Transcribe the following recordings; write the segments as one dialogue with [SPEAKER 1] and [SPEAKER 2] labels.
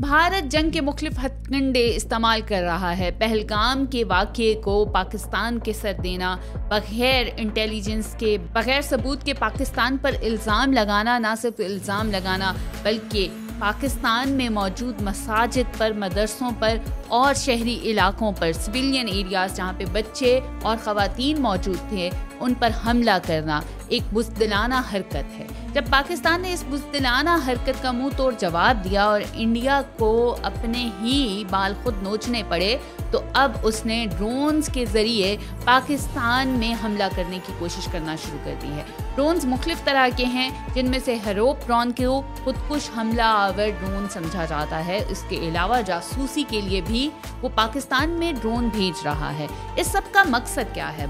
[SPEAKER 1] भारत जंग के मुख्तलिफ हथकंडे इस्तेमाल कर रहा है। पहलगाम के वाक़ये को पाकिस्तान के सर देना, बगैर इंटेलिजेंस के, बगैर सबूत के पाकिस्तान पर इल्ज़ाम लगाना, ना सिर्फ इल्ज़ाम लगाना बल्कि पाकिस्तान में मौजूद मसाजिद पर, मदरसों पर और शहरी इलाकों पर, सिविलियन एरियाज़ जहाँ पे बच्चे और ख़वातीन मौजूद थे, उन पर हमला करना एक बुज़दिलाना हरकत है। जब पाकिस्तान ने इस बुज़दिलाना हरकत का मुंह तोड़ जवाब दिया और इंडिया को अपने ही बाल खुद नोचने पड़े, तो अब उसने ड्रोन्स के ज़रिए पाकिस्तान में हमला करने की कोशिश करना शुरू कर दी है। ड्रोन्स मुख्तलिफ तरह के हैं, जिनमें से हैरोप ड्रोन को खुदकुश हमला आवर ड्रोन समझा जाता है। इसके अलावा जासूसी के लिए भी वो पाकिस्तान में ड्रोन भेज रहा है। इस सब का मकसद क्या है?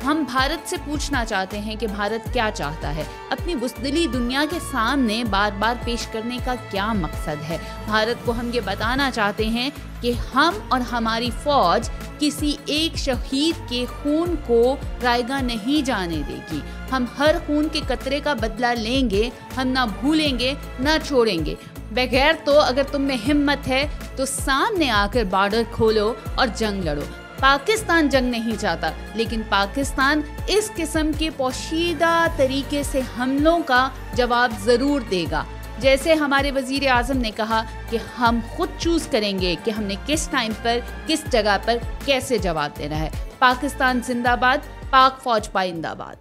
[SPEAKER 1] हम भारत से पूछना चाहते हैं कि भारत क्या चाहता है, अपनी बुज़दिली दुनिया के सामने बार बार पेश करने का क्या मकसद है। भारत को हम ये बताना चाहते हैं कि हम और हमारी फौज किसी एक शहीद के खून को रायगा नहीं जाने देगी। हम हर खून के कतरे का बदला लेंगे, हम ना भूलेंगे ना छोड़ेंगे। बगैर तो अगर तुम में हिम्मत है तो सामने आकर बॉर्डर खोलो और जंग लड़ो। पाकिस्तान जंग नहीं चाहता, लेकिन पाकिस्तान इस किस्म के पोशीदा तरीके से हमलों का जवाब ज़रूर देगा। जैसे हमारे वज़ीर आज़म ने कहा कि हम खुद चूज़ करेंगे कि हमने किस टाइम पर, किस जगह पर कैसे जवाब देना है। पाकिस्तान जिंदाबाद, पाक फौज पाइंदाबाद।